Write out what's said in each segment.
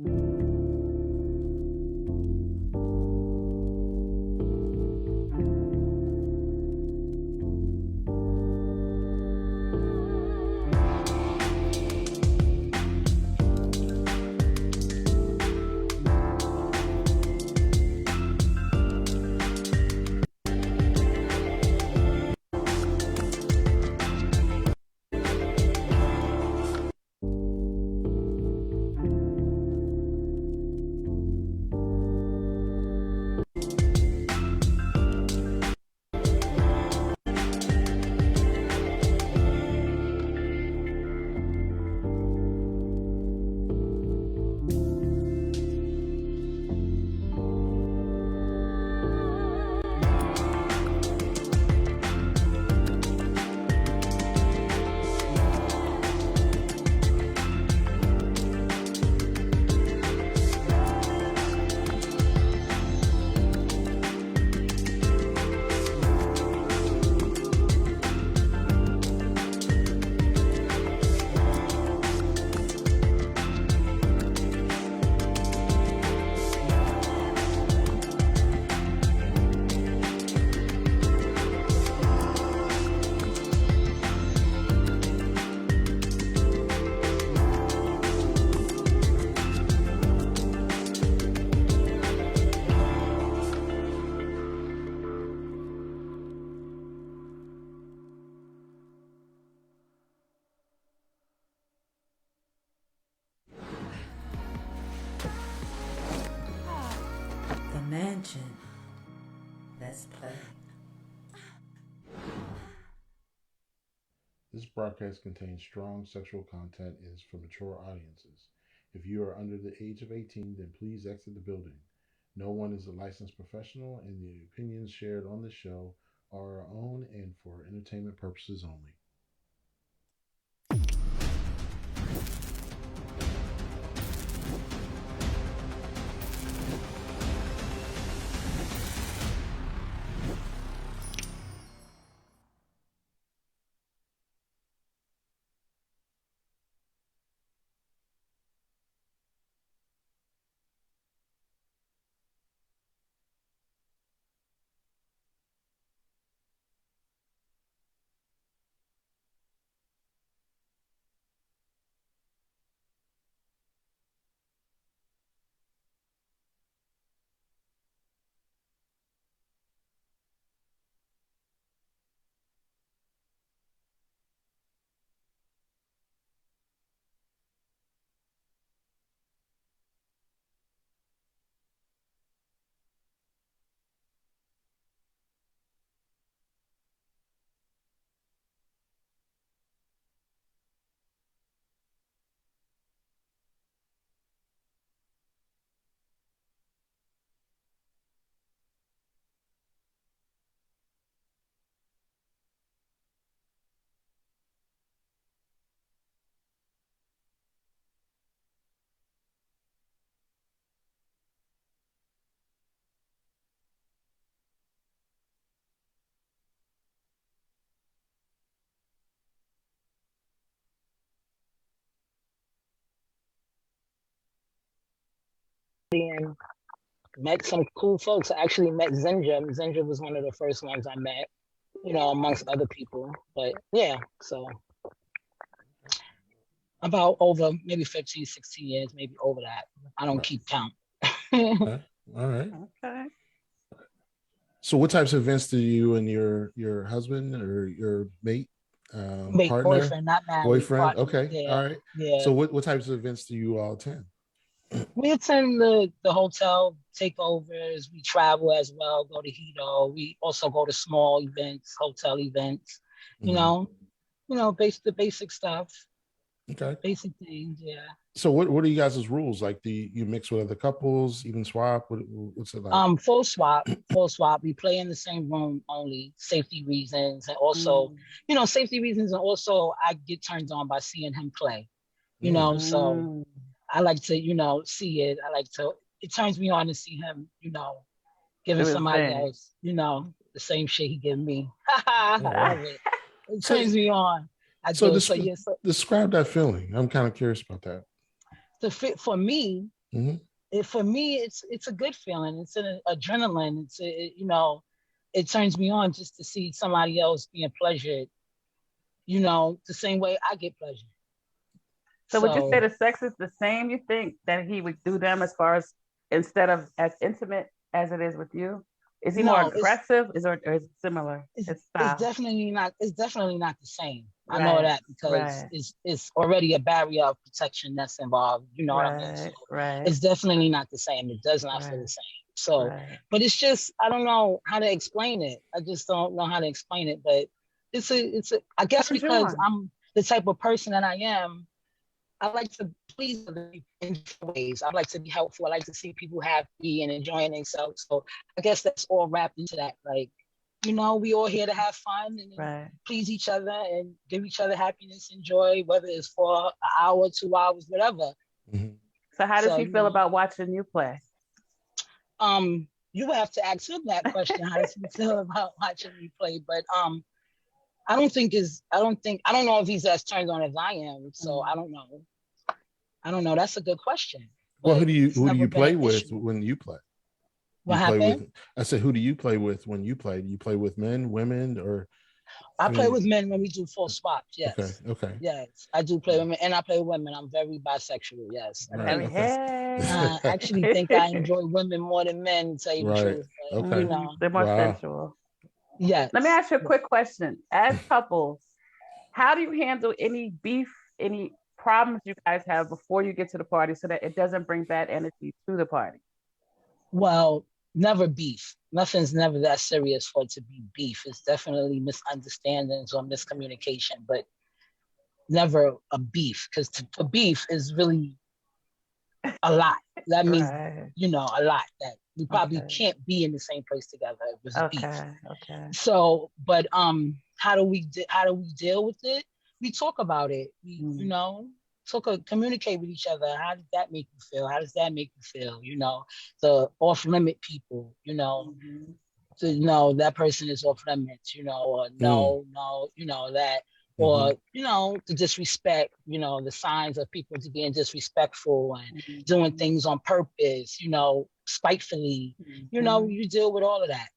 The mansion. Let's play. This broadcast contains strong sexual content and is for mature audiences. If you are under the age of 18, then please exit the building. No one is a licensed professional, and the opinions shared on this show are our own and for entertainment purposes only. And met some cool folks. I actually met Zinja. Zinja was one of the first ones I met, amongst other people. But yeah, so about over maybe 15, 16 years, maybe over that. I don't keep count. Okay. All right. Okay. So, what types of events do you and your husband or your mate, Wait, partner, boyfriend, not married. boyfriend? Partner. Okay. Yeah, All right. yeah. So, what types of events do you all attend? We attend the hotel takeovers. We travel as well, go to Hito. We also go to small events, hotel events, you Mhm. know, the basic stuff, Okay. basic things, yeah. So, what are you guys' rules? Like, do you mix with other couples, even swap? What's it like? Full swap, full swap. We play in the same room only, safety reasons, and also, Mm. safety reasons, and also I get turned on by seeing him play. Mm. So Mm. I like to, see it. I like to. It turns me on to see him, giving Do his somebody thing. else, the same shit he gave me. I Oh, wow. love it. It So, turns me on. I so do. So yes, describe that feeling. I'm kind of curious about that. the fit for me. For me, it's a good feeling. It's an adrenaline. It turns me on just to see somebody else being pleasured, the same way I get pleasure. So would you say the sex is the same, you think, that he would do them as far as instead of as intimate as it is with you? Is he more aggressive? Or is it similar? It's definitely not. It's definitely not the same. Right. I know that because it's already a barrier of protection that's involved. You know what I mean? So it's definitely not the same. It does not feel the same. So, but it's just I don't know how to explain it. I just don't know how to explain it. But it's a. I guess because I'm the type of person that I am. I like to please other people in different ways. I like to be helpful. I like to see people happy and enjoying themselves. So I guess that's all wrapped into that. Like, we all here to have fun and please each other and give each other happiness and joy, whether it's for an hour, 2 hours, whatever. Mm-hmm. So how does he feel about watching you play? You would have to ask him that question. How does he feel about watching me play? But I don't know if he's as turned on as I am. So I don't know. That's a good question. Well, who do you play with when you play? What happened? I said, who do you play with when you play? Do you play with men, women, or? I play with men when we do full swaps. Yes. Okay. Yes, I do play with men, and I play with women. I'm very bisexual. Yes. I actually think I enjoy women more than men. To tell you the truth. But, they're more sensual. Yeah. Let me ask you a quick question. As couples, how do you handle any beef, any problems you guys have before you get to the party so that it doesn't bring bad energy to the party? Well, never beef. Nothing's never that serious for it to be beef. It's definitely misunderstandings or miscommunication, but never a beef, because a beef is really a lot. That means, a lot that we probably can't be in the same place together if it's beef. Okay. So, but how do we deal with it? We talk about it. We, communicate with each other. How does that make you feel? How does that make you feel? The off limit people, to know that person is off limits, or that, or, the disrespect, the signs of people to being disrespectful and doing things on purpose, spitefully, you deal with all of that.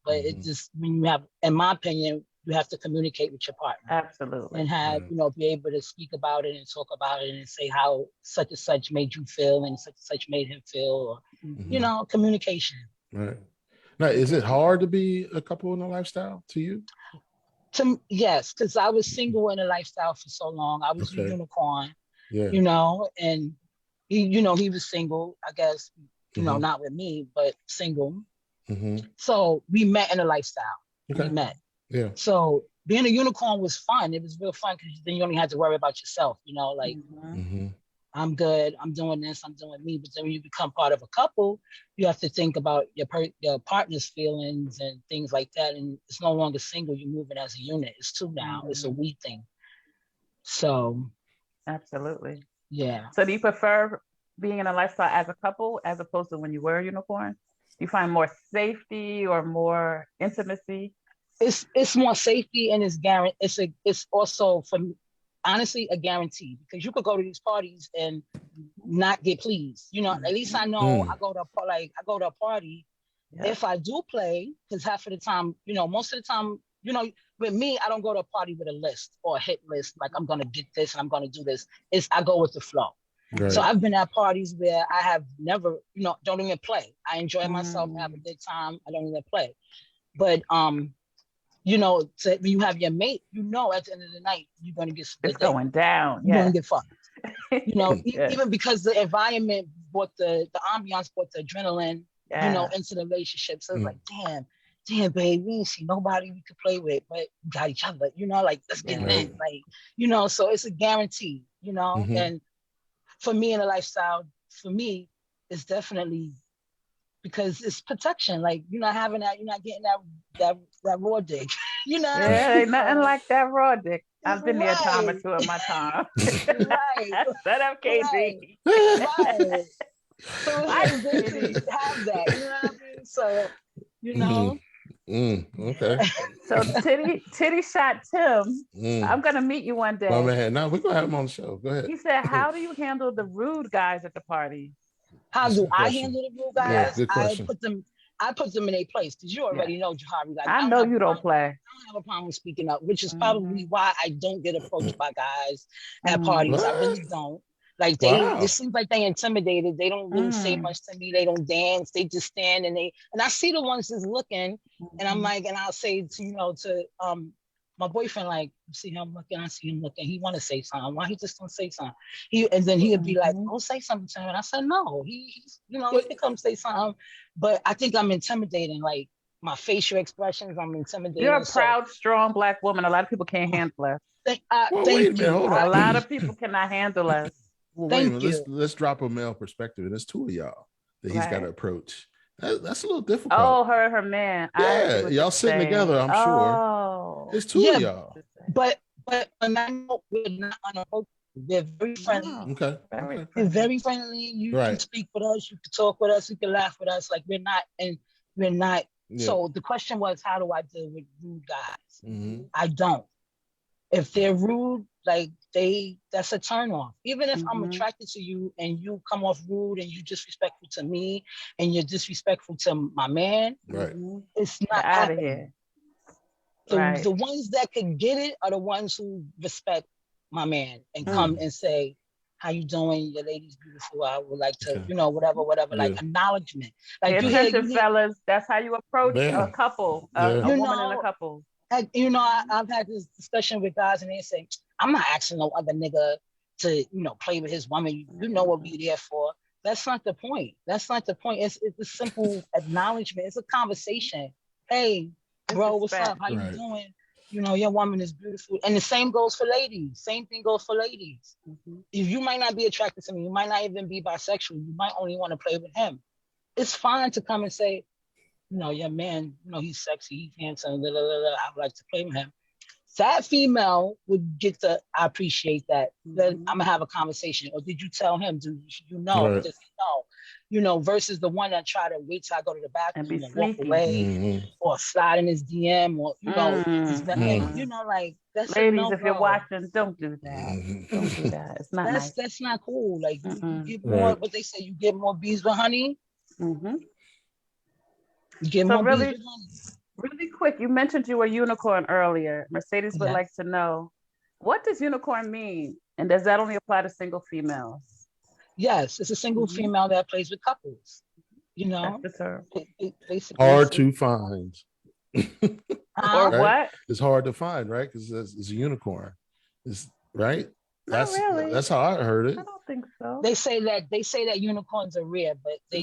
But it just, when you have, in my opinion, you have to communicate with your partner. Absolutely. And have, be able to speak about it and talk about it and say how such and such made you feel and such and such made him feel, or, communication. Right. Now, is it hard to be a couple in a lifestyle to you? Yes, because I was single in a lifestyle for so long. I was a unicorn, and he was single, I guess, not with me, but single. So we met in a lifestyle. We met. Yeah. So being a unicorn was fun. It was real fun because then you only had to worry about yourself, I'm good, I'm doing this, I'm doing me. But then when you become part of a couple, you have to think about your partner's feelings and things like that. And it's no longer single, you're moving as a unit. It's two now, it's a we thing. So. Absolutely. Yeah. So do you prefer being in a lifestyle as a couple as opposed to when you were a unicorn? Do you find more safety or more intimacy? It's more safety, and it's also, for me, honestly, a guarantee, because you could go to these parties and not get pleased. At least I know I go to a party. If I do play, because half of the time, most of the time, with me, I don't go to a party with a list or a hit list. Like, I'm going to get this and I'm going to do this. I go with the flow. Right. So I've been at parties where I have never, don't even play. I enjoy myself, have a good time. I don't even play. But, when you have your mate, at the end of the night, you're going to get it's going down. You're going to get fucked. Even because the environment brought the ambiance brought the adrenaline, into the relationship. So it's like, damn, babe, we ain't see nobody we could play with, but we got each other, let's get it in. Like, so it's a guarantee, and for me in a lifestyle, it's definitely because it's protection. Like, you're not having that, you're not getting that raw dick. Ain't nothing like that raw dick. I've been there a time or two in my time. Right. Shut up, KD. Right. So it's good to have that. You know what I mean? So, Okay. So Titty Shot Tim, I'm gonna meet you one day. My man, no, we're gonna have him on the show. Go ahead. He said, "How do you handle the rude guys at the party?" How do I handle the rude guys? Yeah, good question. I put them in a place because you already know, Jahari. Like, I know you don't play. I don't have a problem speaking up, which is probably why I don't get approached by guys at parties. What? I really don't. Like it seems like they intimidated. They don't really say much to me. They don't dance. They just stand and I see the ones that's looking, and I'm like, and I'll say to my boyfriend, like, you see him looking, I see him looking. He want to say something. Why he just don't say something? And then he'd be like, "Don't say something to him." And I said, "No, he's he can come say something." But I think I'm intimidating. Like my facial expressions, I'm intimidating. You're a proud, strong Black woman. A lot of people can't handle us. Thank you. A lot of people cannot handle us. Well, wait a minute. Let's drop a male perspective. And there's two of y'all that he's got to approach. That's a little difficult. Oh, her man. Yeah, y'all sitting together, I'm sure. There's two of y'all. But when I know we're not unapproachable, they're very friendly. Okay. They're very friendly. You can speak with us, you can talk with us, you can laugh with us. Like we're not. Yeah. So the question was, how do I deal with rude guys? I don't. If they're rude, like that's a turn off. Even if I'm attracted to you and you come off rude and you're disrespectful to me and you're disrespectful to my man, it's not out of here. The ones that can get it are the ones who respect my man and come and say, "How you doing? Your lady's beautiful. I would like to, whatever, like acknowledgement." Like attention, fellas. That's how you approach a couple, a woman in a couple. I've had this discussion with guys and they say, "I'm not asking no other nigga to, play with his woman. You know what we're there for." That's not the point. It's a simple acknowledgement. It's a conversation. Hey, bro, what's up? How you doing? Your woman is beautiful. And the same goes for ladies. Same thing goes for ladies. If you might not be attracted to me, you might not even be bisexual. You might only want to play with him. It's fine to come and say, your man, he's sexy, he's handsome, I would like to play with him. That female would get to, I appreciate that. Then I'm gonna have a conversation. Or did you tell him? Do you know? Does he know? Versus the one that try to wait till I go to the bathroom and walk away, or slide in his DM, or like that's ladies. If you're watching, don't do that. Don't do that. It's not nice. That's not cool. Like you get more. What they say, you get more bees with honey. So really quick, you mentioned you were a unicorn earlier. Mercedes would like to know, what does unicorn mean? And does that only apply to single females? Yes, it's a single female that plays with couples. That's the term. Hard to find. Or what? It's hard to find, right? Because it's a unicorn. It's right. That's how I heard it. I don't think so. They say that unicorns are rare, but they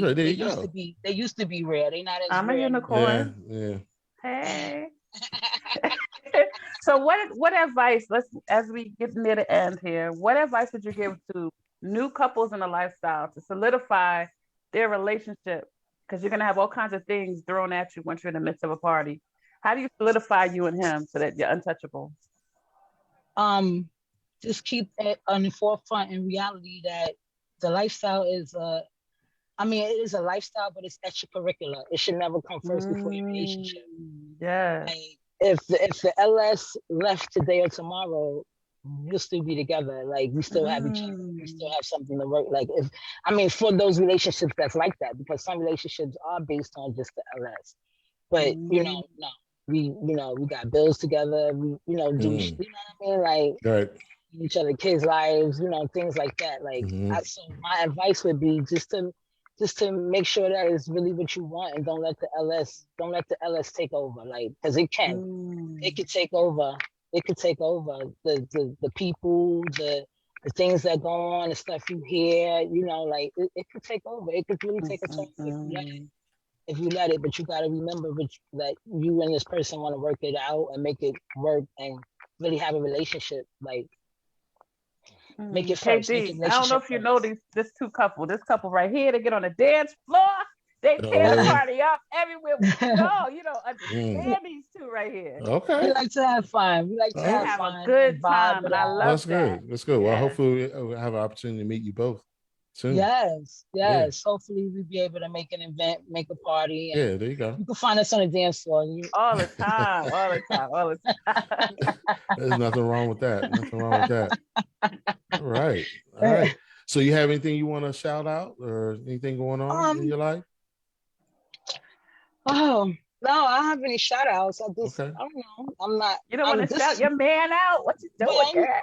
used to be rare. They're not as I'm rare. a unicorn. Yeah. Hey. So what advice, as we get near the end here, what advice would you give to new couples in a lifestyle to solidify their relationship? Because you're gonna have all kinds of things thrown at you once you're in the midst of a party. How do you solidify you and him so that you're untouchable? Just keep it on the forefront in reality that the lifestyle is it is a lifestyle, but it's extracurricular. It should never come first before your relationship. Yeah. Like, if the LS left today or tomorrow, we'll still be together. Like we still have each other. We still have something to work. Like for those relationships that's like that, because some relationships are based on just the LS. But no. We got bills together. We do you know what I mean? Like each other kids' lives, things like that. Like so my advice would be just to make sure that it's really what you want, and don't let the LS take over. Like, because it could take over. It could take over the people, the things that go on, the stuff you hear. Like it could take over. It could really take a turn if you let it. But you got to remember that you and this person want to work it out and make it work and really have a relationship. Like. Make it first. KD, I don't know if you know this couple right here, they get on the dance floor, they tear the party up everywhere we go. Understand these two right here. Okay. We like to have fun. We like to have a good time, and I love That's good. Well, hopefully we'll have an opportunity to meet you both soon. Yes. Hopefully we'll be able to make an event, make a party. And Yeah, there you go. you can find us on the dance floor. All the time. There's nothing wrong with that. All right. So you have anything you want to shout out or anything going on in your life? Oh, no, I don't have any shout outs. I don't know. I'm not. You don't want to shout your man out? What you doing, girl?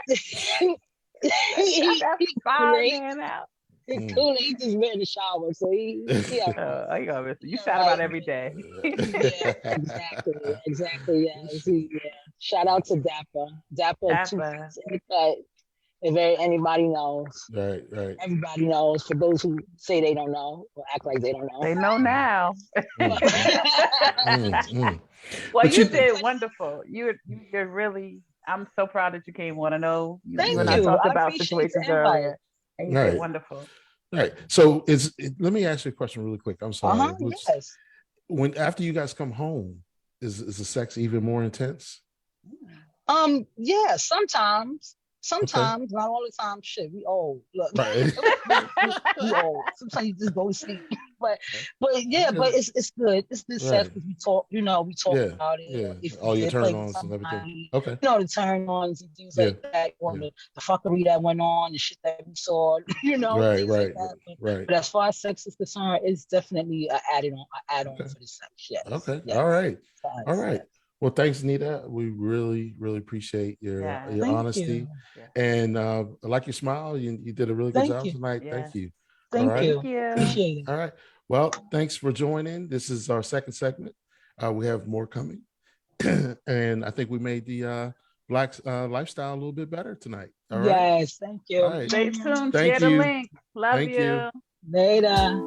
Shout that fine man out. Cool. He just ran the shower, so he you shout him out every day. Yeah, exactly. Yeah. Shout out to Dapper 2 Feet in the cut. If anybody knows, right. Everybody knows. For those who say they don't know or act like they don't know, they know now. Well, you did wonderful. You're really. I'm so proud that you came. Want to know? Thank you. I talked about situations earlier. And you did wonderful. Right. So let me ask you a question really quick. I'm sorry. Yes. After you guys come home, is the sex even more intense? Yeah, sometimes, not all the time. Shit, we old. Look, right. we old. Sometimes you just go to sleep. But it's good. It's good sex because we talk. We talk about it. Yeah. If all your turn ons and everything. Okay. The turn ons and things like that. Or the fuckery that went on, the shit that we saw. Right. Like that. But as far as sex is concerned, it's definitely an add-on for the sex. Yes. Okay. Yes. All right. Well, thanks, Nita. We really, really appreciate your honesty. And I like your smile. You did a really good job tonight. Thank you. Thank you. Appreciate it. All right. Well, thanks for joining. This is our second segment. We have more coming. And I think we made the Black lifestyle a little bit better tonight. All right. Yes, thank you. All right. Stay tuned. Thank Share you. the link. Love you. Later.